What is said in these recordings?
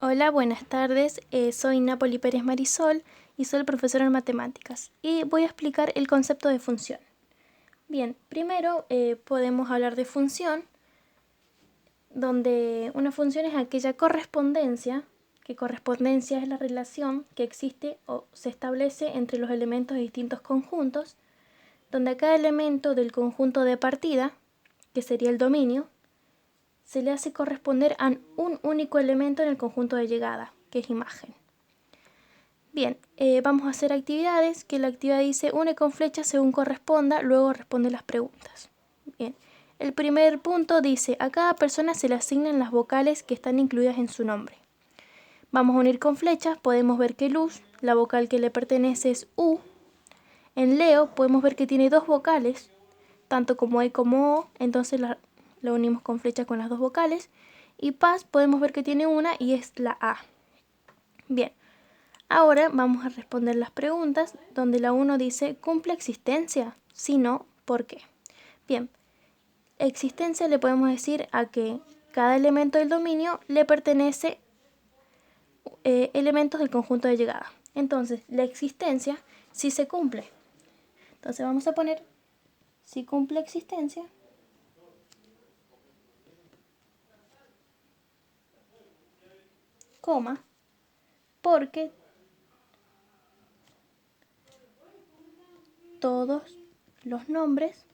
Hola, buenas tardes. Soy Napoli Pérez Marisol y soy profesora en matemáticas. Y voy a explicar el concepto de función. Bien, primero podemos hablar de función, donde una función es aquella correspondencia, que correspondencia es la relación que existe o se establece entre los elementos de distintos conjuntos, donde a cada elemento del conjunto de partida, que sería el dominio, se le hace corresponder a un único elemento en el conjunto de llegada, que es imagen. Bien, vamos a hacer actividades, que la actividad dice une con flecha según corresponda, luego responde las preguntas. Bien, el primer punto dice, a cada persona se le asignan las vocales que están incluidas en su nombre. Vamos a unir con flechas, podemos ver que Luz, la vocal que le pertenece es U. En Leo podemos ver que tiene dos vocales, tanto como E como O, entonces la unimos con flecha con las dos vocales. Y Paz podemos ver que tiene una y es la A. Bien, ahora vamos a responder las preguntas, donde la 1 dice, ¿cumple existencia? Si no, ¿por qué? Bien, existencia le podemos decir a que cada elemento del dominio le pertenece elementos del conjunto de llegada. Entonces, la existencia sí se cumple. Entonces vamos a poner si cumple existencia, coma, porque todos los nombres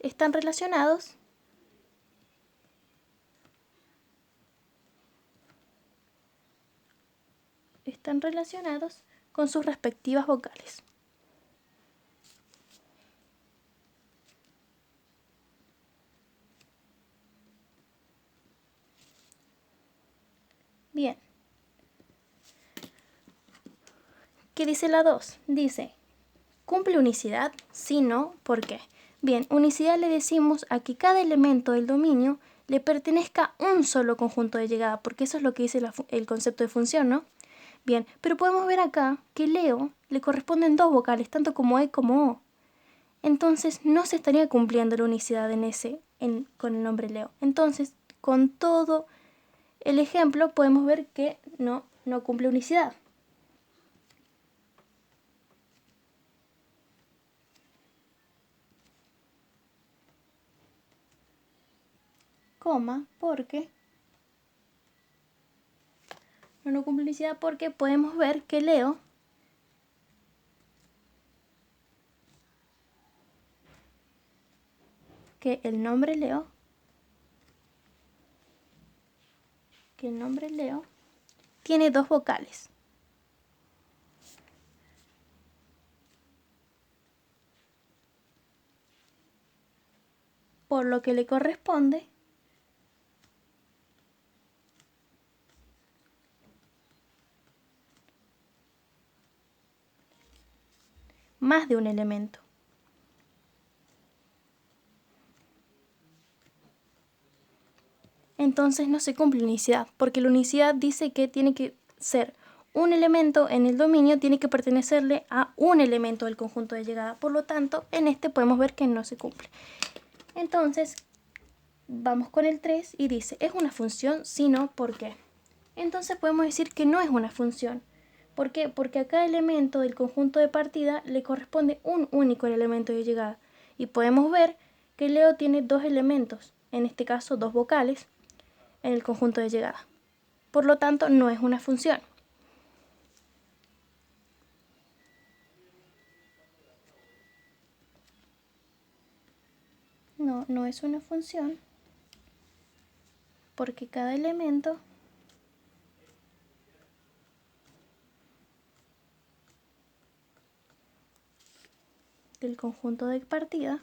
están relacionados con sus respectivas vocales. Bien. ¿Qué dice la 2? Dice, ¿cumple unicidad? Si no, ¿por qué? Bien, unicidad le decimos a que cada elemento del dominio le pertenezca a un solo conjunto de llegada, porque eso es lo que dice el concepto de función, ¿no? Bien, pero podemos ver acá que Leo le corresponden dos vocales, tanto como E como O. Entonces no se estaría cumpliendo la unicidad con el nombre Leo. Entonces, con todo el ejemplo podemos ver que no cumple unicidad. Coma, porque no cumple unicidad porque podemos ver que Leo el nombre Leo tiene dos vocales. Por lo que le corresponde más de un elemento. Entonces no se cumple unicidad, porque la unicidad dice que tiene que ser un elemento en el dominio, tiene que pertenecerle a un elemento del conjunto de llegada. Por lo tanto, en este podemos ver que no se cumple. Entonces, vamos con el 3 y dice, ¿es una función? Si no, ¿por qué? Entonces podemos decir que no es una función. ¿Por qué? Porque a cada elemento del conjunto de partida le corresponde un único elemento de llegada. Y podemos ver que Leo tiene dos elementos, en este caso dos vocales, en el conjunto de llegada. Por lo tanto, no es una función. No es una función porque cada elemento del conjunto de partida,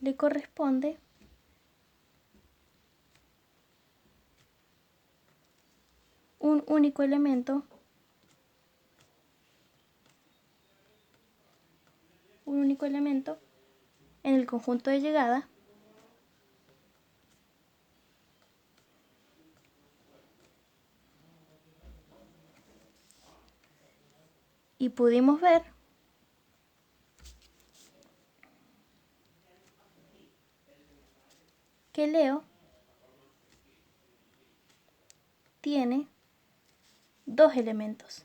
le corresponde un único elemento en el conjunto de llegada y pudimos ver que Leo tiene 2 elementos.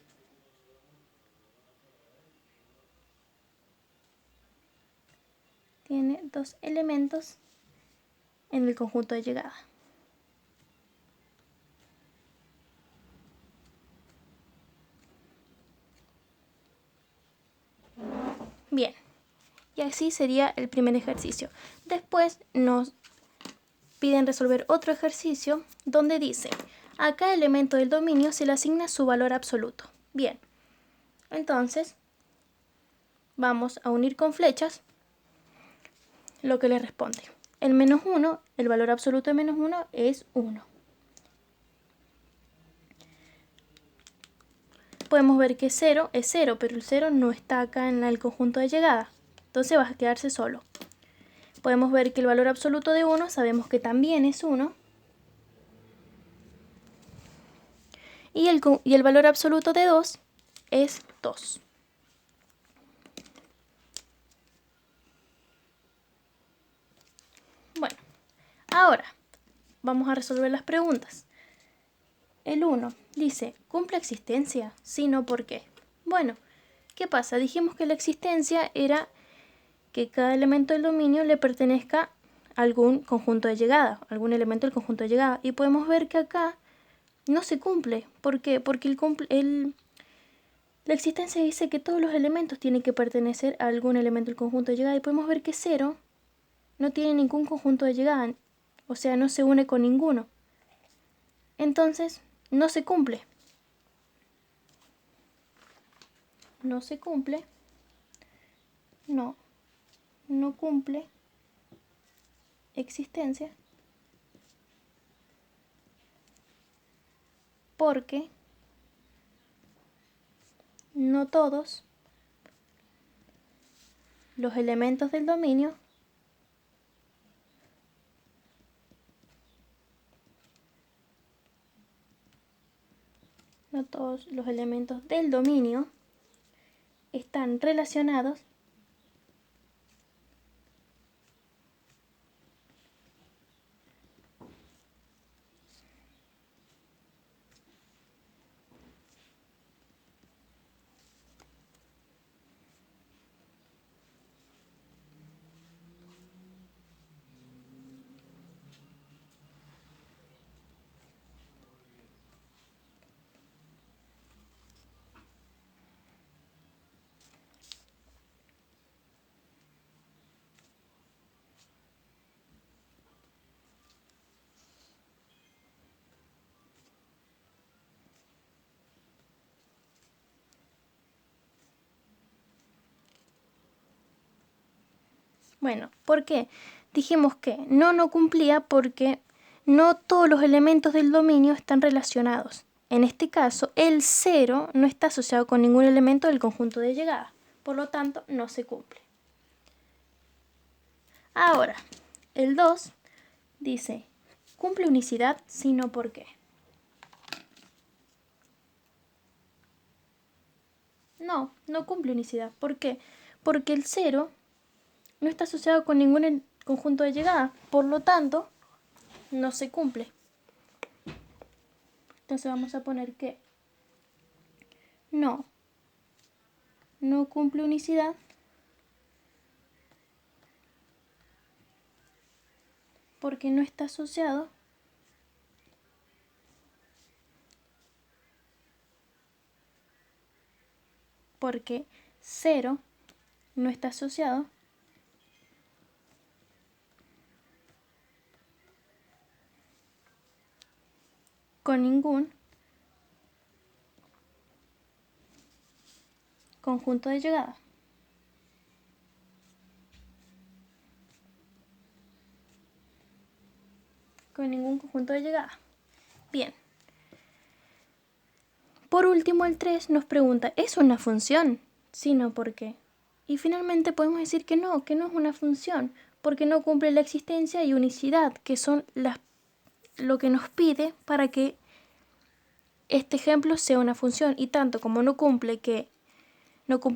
Tiene 2 elementos en el conjunto de llegada. Bien, y así sería el primer ejercicio. Después nos piden resolver otro ejercicio donde dice: a cada elemento del dominio se le asigna su valor absoluto. Bien, entonces vamos a unir con flechas lo que le responde. El menos 1, el valor absoluto de menos 1 es 1. Podemos ver que 0 es 0, pero el 0 no está acá en el conjunto de llegada. Entonces va a quedarse solo. Podemos ver que el valor absoluto de 1 sabemos que también es 1. Y el valor absoluto de 2 es 2. Bueno, ahora vamos a resolver las preguntas. El 1 dice: ¿cumple existencia? Sí, no, ¿por qué? Bueno, ¿qué pasa? Dijimos que la existencia era que cada elemento del dominio le pertenezca a algún conjunto de llegada, algún elemento del conjunto de llegada. Y podemos ver que acá no se cumple. ¿Por qué? Porque la existencia dice que todos los elementos tienen que pertenecer a algún elemento del conjunto de llegada. Y podemos ver que 0 no tiene ningún conjunto de llegada, o sea, no se une con ninguno. Entonces, no se cumple. No se cumple. No cumple existencia porque no todos los elementos del dominio están relacionados Bueno, ¿por qué? Dijimos que no cumplía porque no todos los elementos del dominio están relacionados. En este caso, el 0 no está asociado con ningún elemento del conjunto de llegada. Por lo tanto, no se cumple. Ahora, el 2 dice: ¿cumple unicidad? Sí, no, ¿por qué? No cumple unicidad. ¿Por qué? Porque el 0 no está asociado con ningún conjunto de llegada, por lo tanto, no se cumple. Entonces vamos a poner que no cumple unicidad porque no está asociado porque 0 no está asociado con ningún conjunto de llegada. Con ningún conjunto de llegada. Bien. Por último, el 3 nos pregunta: ¿es una función? Sí, no, ¿por qué? Y finalmente podemos decir que no es una función, porque no cumple la existencia y unicidad, que son lo que nos pide para que este ejemplo sea una función. Y tanto como no cumple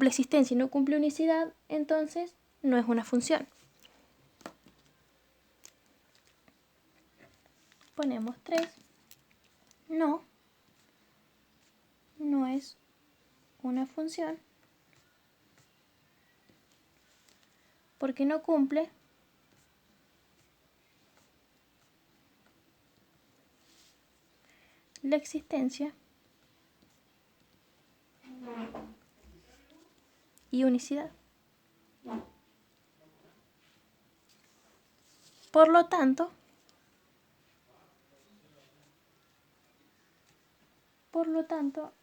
existencia y no cumple unicidad, entonces no es una función. ponemos 3. No es una función porque no cumple la existencia y unicidad. Por lo tanto,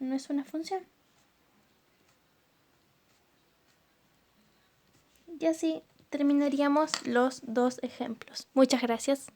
no es una función. Y así terminaríamos los dos ejemplos. Muchas gracias.